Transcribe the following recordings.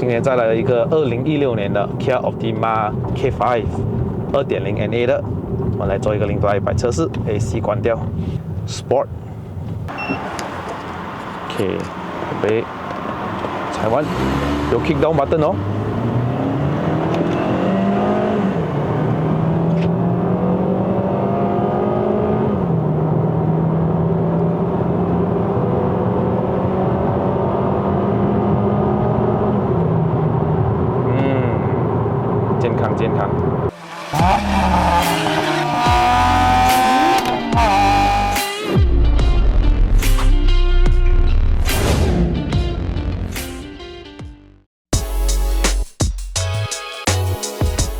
今天再来了一个2016年的 Kia Optima K5 2.0 NA 的，我们来做一个0到100测试。AC 关掉 ，Sport。OK， 准备踩完，有 kick down button 哦。健康。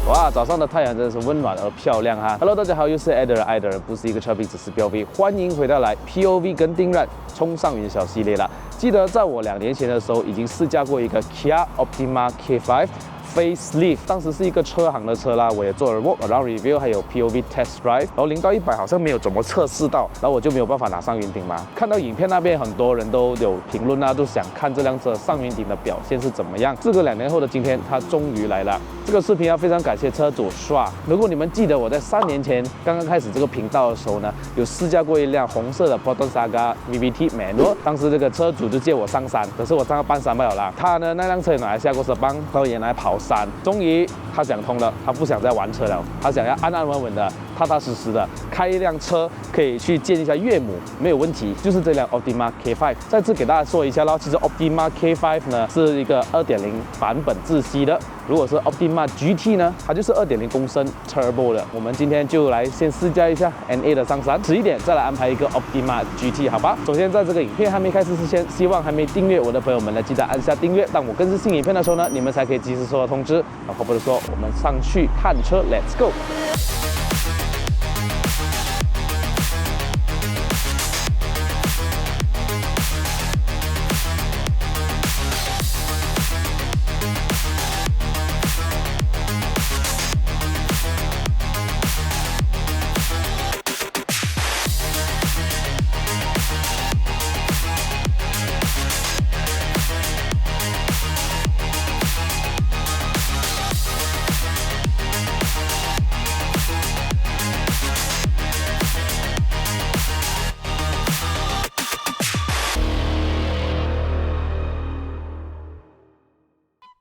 哇，早上的太阳真的是温暖而漂亮哈。Hello， 大家好，又是 Eder 的人，不是一个车评，只是标 V， 欢迎回到来 POV 跟丁冉冲上云霄系列啦。记得在我2年前的时候，已经试驾过一个 Kia Optima K5。Facelift 当时是一个车行的车啦，我也做了 walk around review， 还有 POV test drive， 然后0到100好像没有怎么测试到，然后我就没有办法拿上云顶嘛。看到影片那边很多人都有评论啊，都想看这辆车上云顶的表现是怎么样。这个2年后的今天，它终于来了。这个视频要非常感谢车主刷。如果你们记得我在3年前刚刚开始这个频道的时候呢，有试驾过一辆红色的 Proton Saga VVT Manual， 当时这个车主就借我上山，可是我上到半山罢了啦。他呢那辆车也拿来下过车帮，然后也拿来跑山。终于他想通了，他不想再玩车了，他想要安安稳稳的、踏踏实实的开一辆车，可以去见一下岳母，没有问题。就是这辆 Optima K5。再次给大家说一下啦，其实 Optima K5 呢是一个2.0版本自吸的，如果是 Optima GT 呢，它就是2.0公升 Turbo 的。我们今天就来先试驾一下 NA 的上山，迟一点再来安排一个 Optima GT， 好吧？首先在这个影片还没开始之前，希望还没订阅我的朋友们呢，记得按下订阅，当我更新新影片的时候呢，你们才可以及时收到通知。那话不多说，我们上去看车 ，Let's go！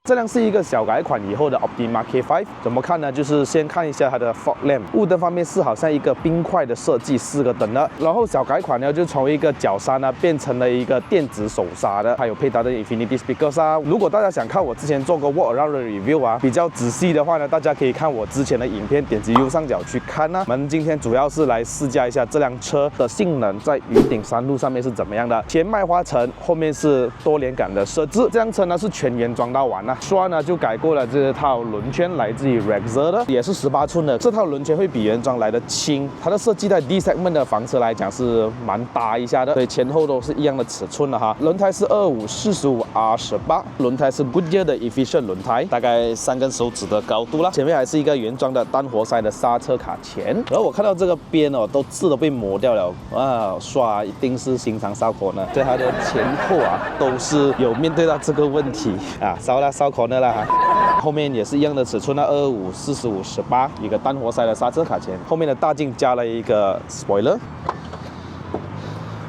这辆是一个小改款以后的 Optima K5， 怎么看呢？就是先看一下它的 fog lamp， 雾灯方面是好像一个冰块的设计，4个灯的。然后小改款呢，就从一个脚刹呢变成了一个电子手刹的，还有配搭的 Infinity Speakers 啊。如果大家想看我之前做过 walk around 的 review 啊，比较仔细的话呢，大家可以看我之前的影片，点击右上角去看呢。我们今天主要是来试驾一下这辆车的性能在云顶山路上面是怎么样的。前麦花臣，后面是多连杆的设置。这辆车呢是全原装到完了。刷呢就改过了这套轮圈，来自于 Rexer 的，也是18寸的。这套轮圈会比原装来的轻，它的设计在 D segment 的房车来讲是蛮大一下的，所以前后都是一样的尺寸了哈。轮胎是2545R18，轮胎是 Goodyear 的 Efficient 轮胎，大概3根手指的高度啦。前面还是一个原装的单活塞的刹车卡钳。然后我看到这个边哦，字都被磨掉了，哇，刷一定是新厂烧口呢，所以它的前后啊都是有面对到这个问题啊，烧口呢啦哈。后面也是一样的尺寸的254518，一个单活塞的刹车卡钳。后面的大镜加了一个 spoiler，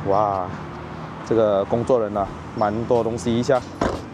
哇，这个工作人啊，蛮多东西一下。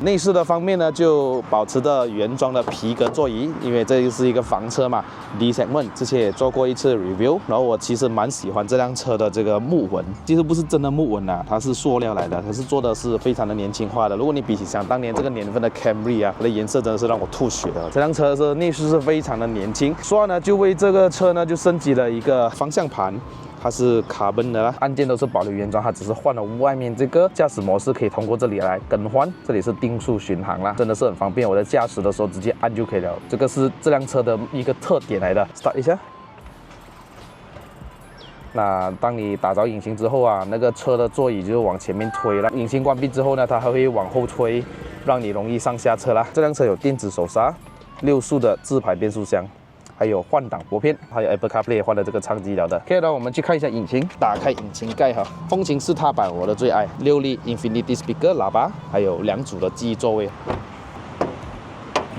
内饰的方面呢，就保持着原装的皮革座椅，因为这是一个房车嘛 ，D segment， 之前也做过一次 review， 然后我其实蛮喜欢这辆车的这个木纹，其实不是真的木纹啊，它是塑料来的，可是做的是非常的年轻化的。如果你比起想当年这个年份的 Camry 啊，它的颜色真的是让我吐血的。这辆车的内饰是非常的年轻，刷呢就为这个车呢就升级了一个方向盘。它是卡本的啦，按键都是保留原装，它只是换了外面这个驾驶模式，可以通过这里来更换。这里是定速巡航啦，真的是很方便。我在驾驶的时候直接按就可以了，这个是这辆车的一个特点来的。Start 一下。那当你打着引擎之后啊，那个车的座椅就往前面推了。引擎关闭之后呢，它还会往后推，让你容易上下车啦。这辆车有电子手刹，6速的自排变速箱。还有换挡拨片，还有 Apple CarPlay 也换了这个唱机了的。可以了，我们去看一下引擎，打开引擎盖哈，风琴4踏板我的最爱，6粒 Infinity Speaker 喇叭，还有2组的记忆座位。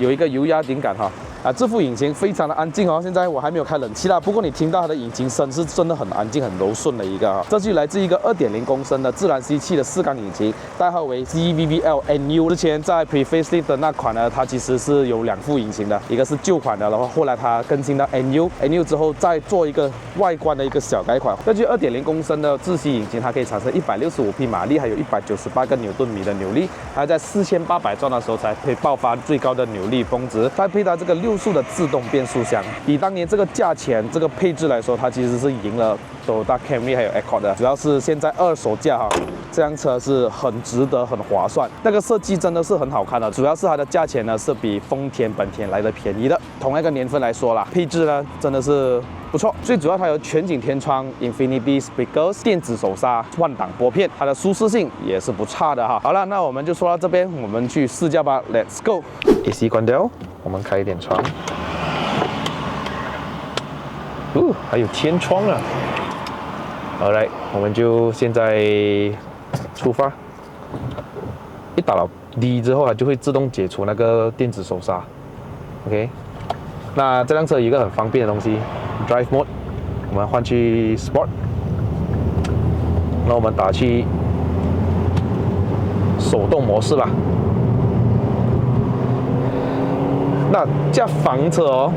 有一个油压顶杆哈。这副引擎非常的安静哦，现在我还没有开冷气啦，不过你听到它的引擎声是真的很安静、很柔顺的一个啊。这就来自一个2.0公升的自然吸气的4缸引擎，代号为 CVVL NU。之前在 Pre-facelift 的那款呢，它其实是有2副引擎的，一个是旧款的，然后后来它更新到 NU 之后再做一个外观的一个小改款。这具2.0公升的自吸引擎，它可以产生165匹马力，还有198个牛顿米的扭力，还在4800转的时候才可以爆发最高的扭力峰值，再配搭这个6速的自动变速箱，以当年这个价钱、这个配置来说，它其实是赢了 Toyota Camry 还有 Accord 的。主要是现在二手价哈，这辆车是很值得、很划算。那个设计真的是很好看的，主要是它的价钱呢是比丰田、本田来的便宜的。同一个年份来说啦，配置呢真的是不错。最主要它有全景天窗、Infinity Speakers、电子手刹、换挡拨片，它的舒适性也是不差的哈。好了，那我们就说到这边，我们去试驾吧 ，Let's go。AC 关掉，我们开一点窗。还有天窗啊！好来，我们就现在出发。一打了 D 之后，它就会自动解除那个电子手刹。OK， 那这辆车有一个很方便的东西 ，Drive Mode， 我们换去 Sport， 那我们打去手动模式吧。那驾房车哦，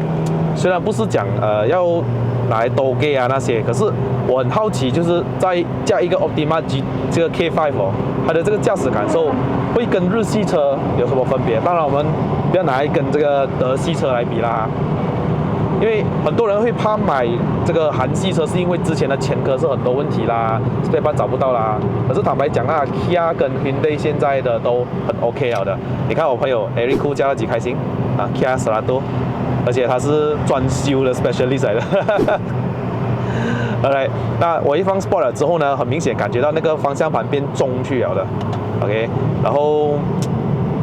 虽然不是讲要拿来兜街啊那些，可是我很好奇，就是在驾一个 Optima G 这个 K5 哦，它的这个驾驶感受会跟日系车有什么分别？当然我们不要拿来跟这个德系车来比啦，因为很多人会怕买这个韩系车，是因为之前的前科是很多问题啦，spare part 找不到啦。可是坦白讲啦 ，Kia 跟 Hyundai 现在的都很 OK 了的。你看我朋友 Eric 驾得几开心啊 ，Kia Sorento， 而且他是专修的 specialist 来的。Alright， 那我一放 Sport 了之后呢，很明显感觉到那个方向盘变中去了的 ，OK， 然后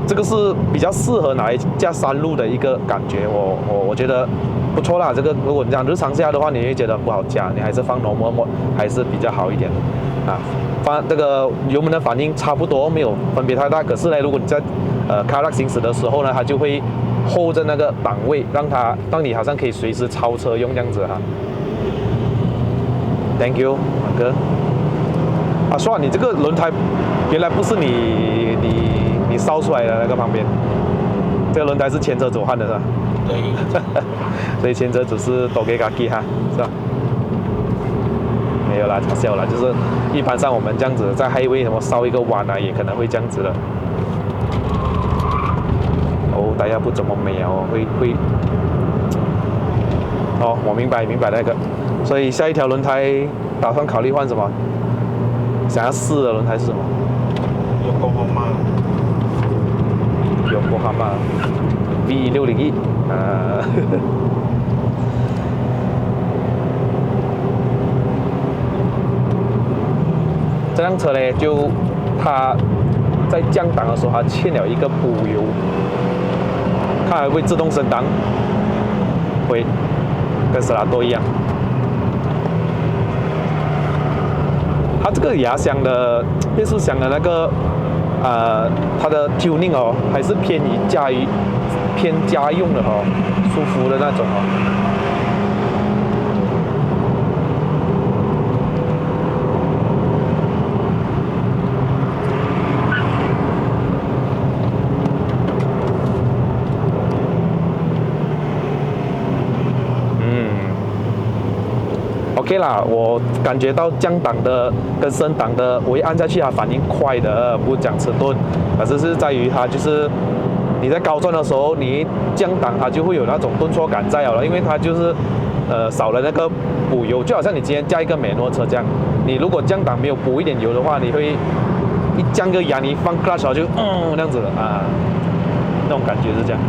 这个是比较适合拿来驾山路的一个感觉，我觉得不错啦。这个如果你讲日常下的话，你会觉得不好驾，你还是放 normal mode 还是比较好一点啊。放这个油门的反应差不多，没有分别太大。可是呢，如果你在开拉行驶的时候呢，它就会 hold 着那个档位，让你好像可以随时超车用这样子哈。Thank you， 马哥。啊，说你这个轮胎原来不是你烧出来的那个旁边，这个轮胎是前车主换的是吧？对。所以前车主是都给他记哈，是吧？没有啦，开笑啦，就是一般上我们这样子在 highway 什么烧一个弯啊，也可能会这样子的。哦，大家不怎么美哦，会。哦，我明白那个。所以下一条轮胎打算考虑换什么？想要试的轮胎是什么？Yokohama V601啊。这辆车呢，就它在降档的时候，它欠了一个补油，看还会自动升档，会跟斯拉多一样。它这个压箱的变速箱的那个它的 tuning 哦，还是偏家用的哦，舒服的那种哦。OK 啦，我感觉到降档的跟升档的，我一按下去它反应快的，不讲迟钝，可是在于它就是你在高转的时候，你降档它就会有那种顿挫感在了，因为它就是少了那个补油，就好像你今天驾一个美诺车这样，你如果降档没有补一点油的话，你会一降个压，你放 clutch 就那样子啊，那种感觉是这样。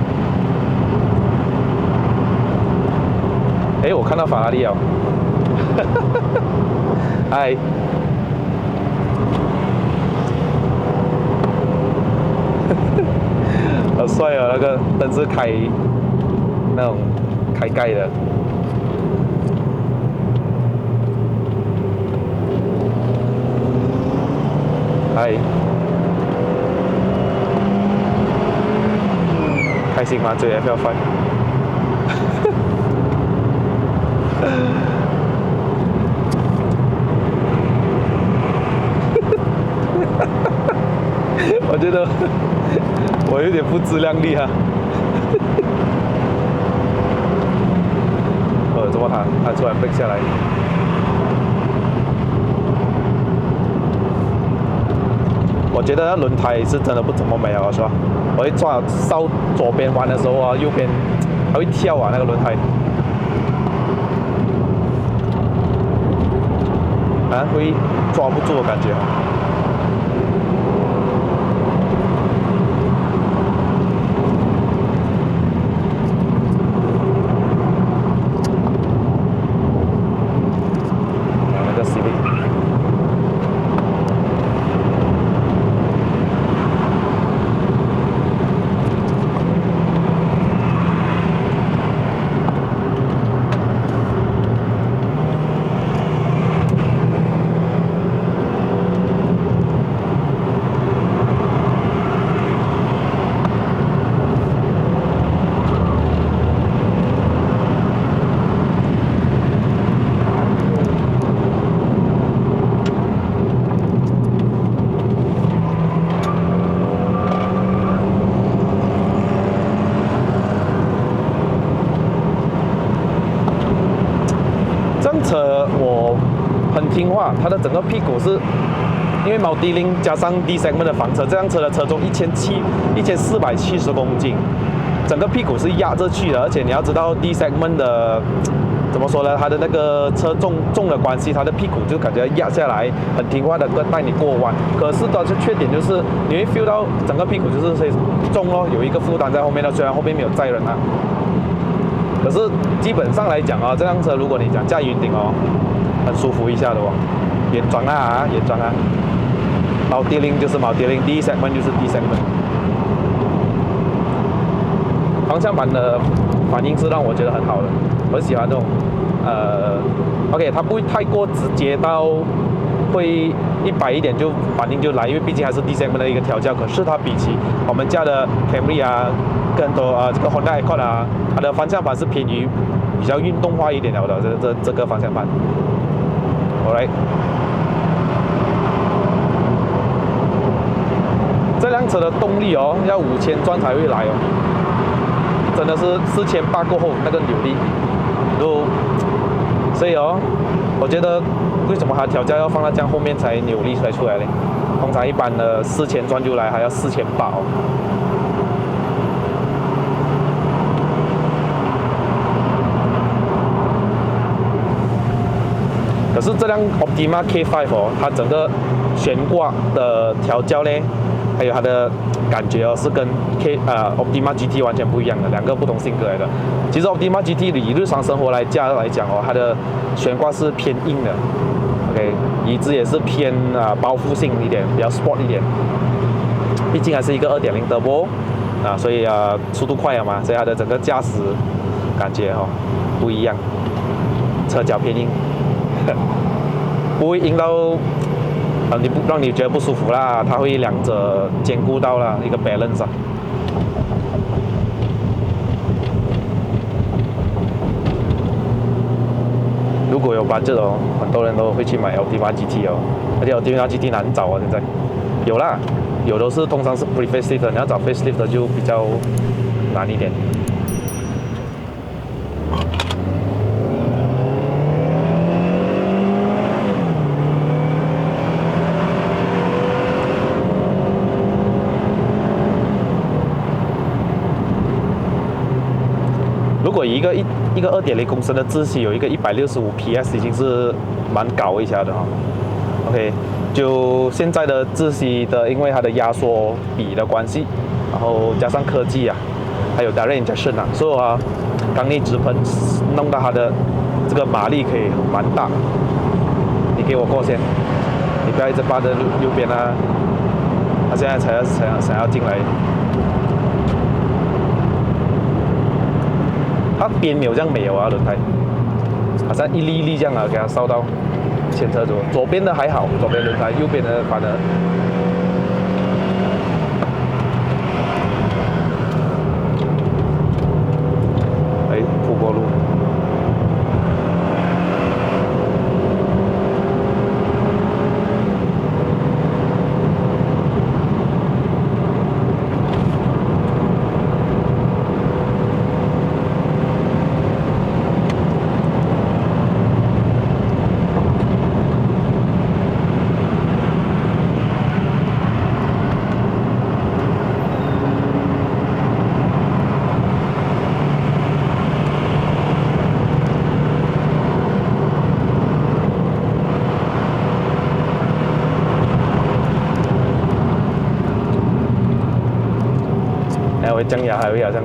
哎，我看到法拉利了。嗨，好帅哦！那个灯是开那种开盖的。嗨，开开心吗？追 FL5？我觉得我有点不自量力哈。怎么他突然 break 下来？我觉得轮胎是真的不怎么美啊，是吧？我会抓稍左边弯的时候啊，右边还会跳啊，那个轮胎。啊，会抓不住的感觉。那个 CV。车我很听话，它的整个屁股是因为铆迪林加上 D segment 的房车，这辆车的车重1470公斤，整个屁股是压着去的，而且你要知道 D segment 的怎么说呢？它的那个车重的关系，它的屁股就感觉压下来，很听话的带你过弯。可是它的缺点就是你会 feel 到整个屁股就是重咯，有一个负担在后面的，虽然后面没有载人啊。可是基本上来讲啊，这辆车如果你讲驾云顶哦，很舒服一下的哦，原装啊，原装啊，铆迪林就是铆迪林 ，D segment 就是 D segment。方向盘的反应是让我觉得很好的，我很喜欢这种，OK， 它不会太过直接到会100一点就反应就来，因为毕竟还是 D segment 的一个调教，可是它比起我们家的 Camry 啊，更多这个 Honda Accord 啊，它的方向盘是偏于比较运动化一点了的，这个方向盘。Alright， 这辆车的动力哦，要5000转才会来哦，真的是4800过后那个扭力，所以哦，我觉得为什么它调教要放到这样后面才扭力才出来呢？通常一般的4000转就来，还要4800哦。可是这辆 Optima K5 哦，它整个悬挂的调教呢，还有它的感觉哦，是跟Optima GT 完全不一样的，两个不同性格来的。其实 Optima GT 以日常生活来讲哦，它的悬挂是偏硬的 ，OK， 椅子也是偏包覆性一点，比较 sport 一点。毕竟还是一个2.0 Turbo 啊，所以速度快了嘛，所以它的整个驾驶感觉哦不一样，车脚偏硬。不会硬到让你觉得不舒服啦，它会两者兼顾到了一个 balance 啊。如果有budget哦，很多人都会去买 Optima GT 哦，而且 Optima GT 难找啊，现在有啦，有的是通常是 pre-facelift 的，你要找 facelift 的就比较难一点。如果一个2.0公升的自吸有一个165 PS 已经是蛮高一下的哈。OK， 就现在的自吸的，因为它的压缩比的关系，然后加上科技啊，还有 direct injection 啊，所以缸内直喷弄到它的这个马力可以蛮大。你给我过先，你不要一直扒着右边啊，他现在想要进来。它边没有这样美啊，轮胎，好像一粒一粒这样啊，给它烧到前车左边的还好，左边轮胎，右边的反而。降压还会好像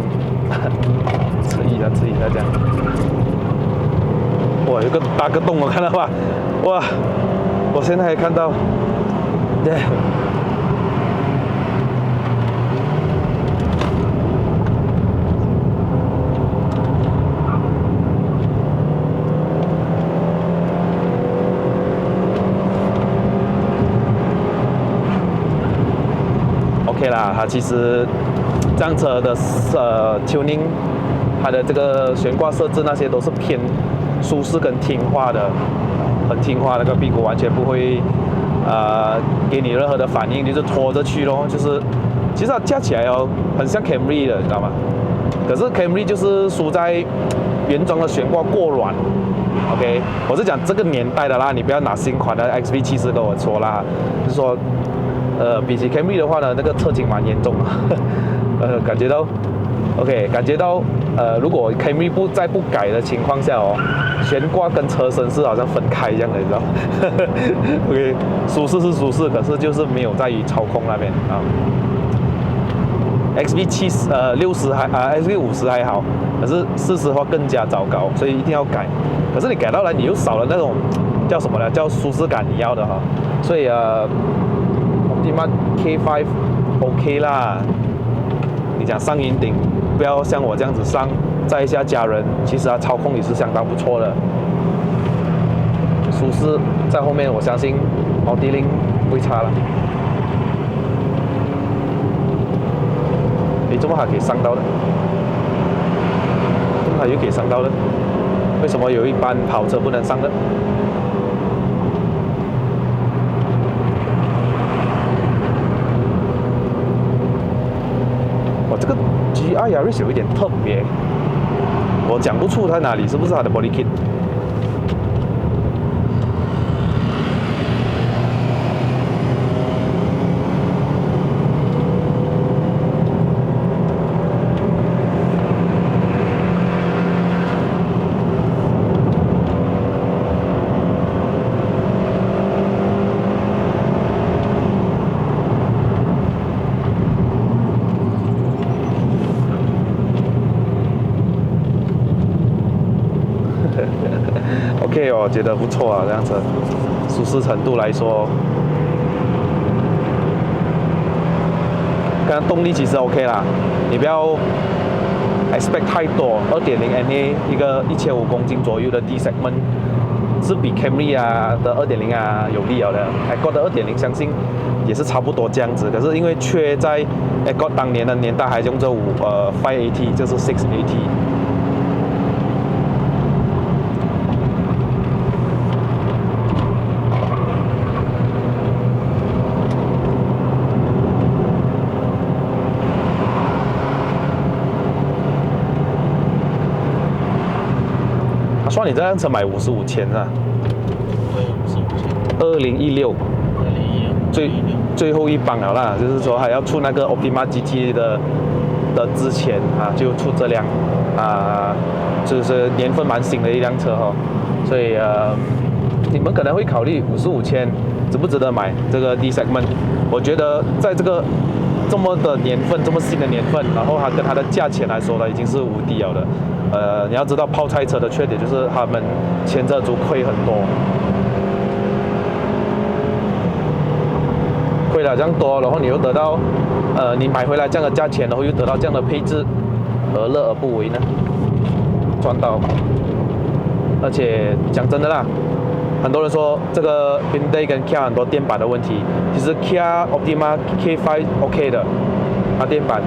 吃一下这样。哇，有个大个洞，我看到吧？哇，我现在还看到，对。OK 啦，它其实这辆车的tuning， 它的这个悬挂设置那些都是偏舒适跟听话的，很听话，那个屁股完全不会给你任何的反应，就是拖着去咯。就是其实它驾起来哦，很像 Camry 的，你知道吗？可是 Camry 就是输在原装的悬挂过软。OK， 我是讲这个年代的啦，你不要拿新款的 XV70跟我说啦，就是说。比起 Camry 的话呢，那个侧倾蛮严重的，感觉到 ，OK， 感觉到，如果 Camry 在不改的情况下哦，悬挂跟车身是好像分开一样的，你知道？OK， 舒适是舒适，可是就是没有在于操控那边啊。XV60XV50还好，可是40的话更加糟糕，所以一定要改。可是你改到来，你又少了那种叫什么呢？叫舒适感你要的哈，所以Optima K5 OK 啦，你讲上云顶，不要像我这样子上，载一下家人，其实它操控也是相当不错的。舒适在后面，我相信奥迪零不会差了。你怎么还可以上到的？怎么还又可以上到的？为什么有一般跑车不能上的？这个 GR Yaris 有一点特别，我讲不出它哪里，是不是它的 body kit？ OK 哦，觉得不错啊，这辆车舒适程度来说，刚刚动力其实 OK 啦，你不要 expect 太多。2.0 NA 一个1500公斤左右的 D segment 是比 Camry 的2.0有力了的。Accord 的2.0相信也是差不多这样子，可是因为缺在 Accord 当年的年代还用着5AT， 就是 6AT。说你这辆车买55,000啊？对，55,000。2016。最后一棒了啦，就是说还要出那个 Optima GT 的之前啊，就出这辆就是年份蛮新的一辆车哈，所以你们可能会考虑55,000值不值得买这个 D segment？ 我觉得在这个这么的年份，这么新的年份，然后它跟它的价钱来说呢，已经是无敌了的。你要知道泡菜车的缺点就是他们前车族亏很多，亏了这样多，然后你又得到你买回来这样的价钱，然后又得到这样的配置，何乐而不为呢？赚到！而且讲真的啦，很多人说这个 Hyundai 跟 Kia 很多电板的问题，其实 Kia Optima K5 OK 的，它电板，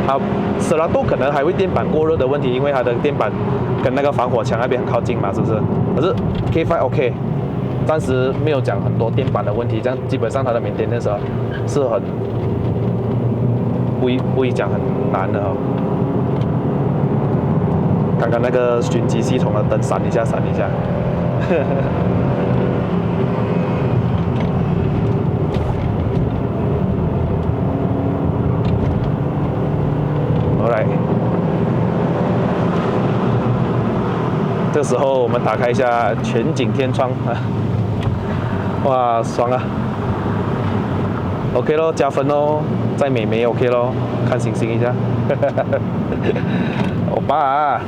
它Cerato 可能还会电板过热的问题，因为它的电板跟那个防火墙那边很靠近嘛，是不是？可是 K5 OK， 暂时没有讲很多电板的问题，这样基本上它的maintenance是很不会讲很难的哦。刚刚那个循迹系统的灯闪一下闪一下。Alright， 这时候我们打开一下全景天窗啊，哇，爽啊！ OK 咯，加分咯，再美眉 OK 咯，看星星一下。欧巴啊！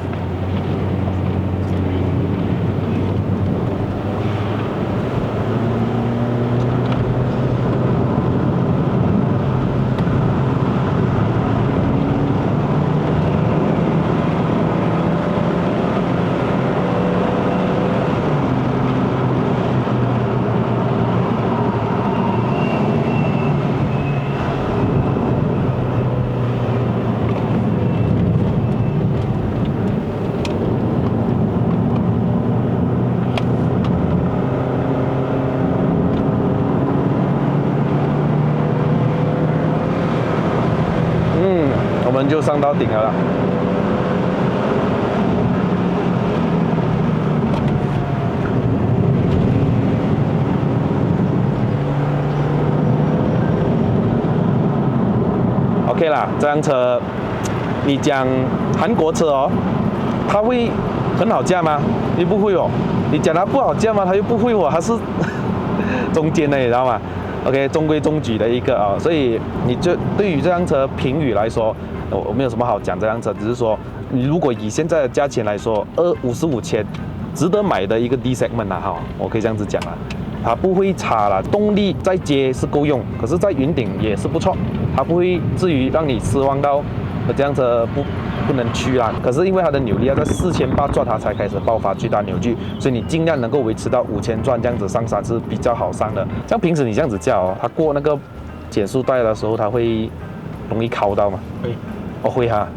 我们就上到顶了啦。OK 啦，这辆车，你讲韩国车哦，它会很好驾吗？你不会哦。你讲它不好驾吗？它又不会哦，它是中间的，你知道吗？OK， 中规中矩的一个啊，所以你就对于这辆车评语来说，我没有什么好讲这辆车，只是说，你如果以现在的价钱来说，55千，值得买的一个 D segment 啊，哈，我可以这样子讲啊，它不会差了，动力在街是够用，可是在云顶也是不错，它不会至于让你失望到这辆车不能去啦。可是因为它的扭力要在4800转，它才开始爆发最大扭矩，所以你尽量能够维持到5000转这样子上山是比较好上的。像平时你这样子驾哦，它过那个减速带的时候，它会容易靠到嘛？会，哦会哈，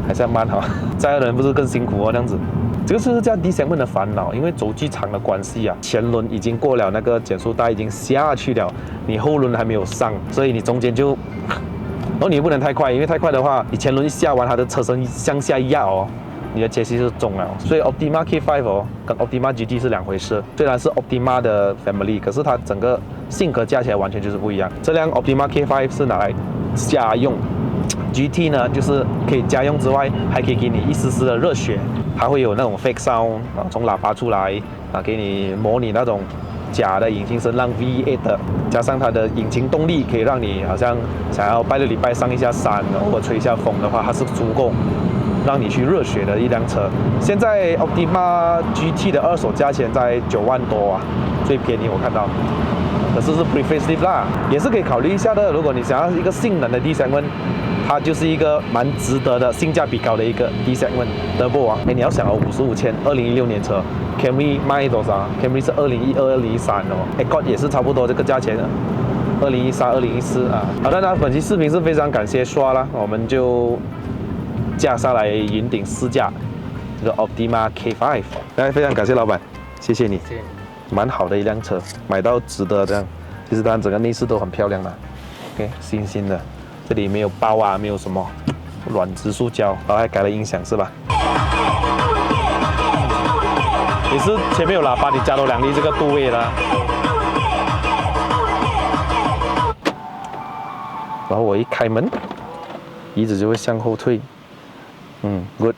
还是要慢哈。载的人不是更辛苦哦这样子。这个是驾 D segment 的烦恼，因为轴距长的关系啊，前轮已经过了那个减速带，已经下去了，你后轮还没有上，所以你中间就。然后你也不能太快，因为太快的话，你前轮一下完，它的车身向下压哦，你的节气是中了。所以 Optima K5 哦，跟 Optima GT 是两回事。虽然是 Optima 的 family， 可是它整个性格加起来完全就是不一样。这辆 Optima K5 是拿来家用 ，GT 呢就是可以家用之外，还可以给你一丝丝的热血，还会有那种 fake sound 啊，从喇叭出来啊，给你模拟那种。假的引擎声浪 V8 的，加上它的引擎动力，可以让你好像想要拜六礼拜上一下山，或者吹一下风的话，它是足够让你去热血的一辆车。现在 Optima GT 的二手价钱在9万多啊，最便宜我看到，可是 pre-facelift 啦，也是可以考虑一下的。如果你想要一个性能的 D segment，它就是一个蛮值得的、性价比高的一个 D segment Turbo 啊。你要想哦，55千，2016年车。Camry 卖多少 ？Camry 是2012、2013哦 ，Accord 也是差不多这个价钱的，2013、2014啊。好的，那本期视频是非常感谢刷啦，我们就驾下来云顶试驾这个 Optima K5。来，非常感谢老板，谢谢你，谢谢你，蛮好的一辆车，买到值得这样。其实它整个内饰都很漂亮的 ，OK， 新新的，这里没有包啊，没有什么软质塑胶，然后还改了音响是吧？你是前面有喇叭，你加多2粒这个度位啦。然后我一开门，椅子就会向后退。good。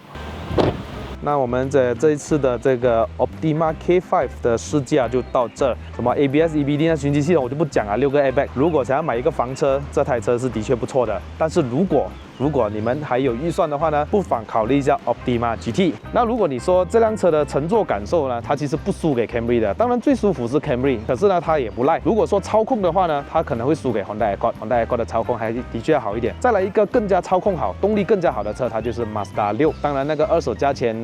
那我们这一次的这个 Optima K5 的试驾就到这。什么 ABS、EBD 那循迹系统我就不讲了，6个 airbag。如果想要买一个房车，这台车是的确不错的。但是如果你们还有预算的话呢，不妨考虑一下 Optima GT。那如果你说这辆车的乘坐感受呢，它其实不输给 Camry 的。当然最舒服是 Camry， 可是呢它也不赖。如果说操控的话呢，它可能会输给 Honda Accord。Honda Accord 的操控还的确好一点。再来一个更加操控好、动力更加好的车，它就是 Mazda 6。当然那个二手价钱，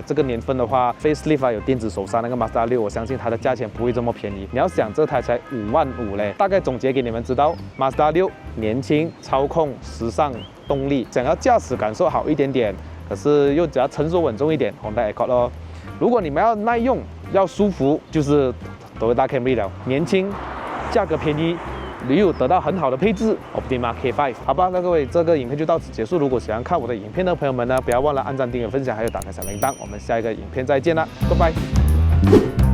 这个年份的话 ，facelift 啊有电子手刹那个 Mazda 6，我相信它的价钱不会这么便宜。你要想这台才5万5嘞，大概总结给你们知道 ，Mazda 6年轻、操控、时尚。动力想要驾驶感受好一点点，可是又只要成熟稳重一点 ，Honda Accord 咯。如果你们要耐用、要舒服，就是 Toyota Camry 了。年轻，价格便宜，又得到很好的配置 ，Optima K5。好吧，那各位，这个影片就到此结束。如果喜欢看我的影片的朋友们呢，不要忘了按赞、订阅、分享，还有打开小铃铛。我们下一个影片再见啦，拜拜。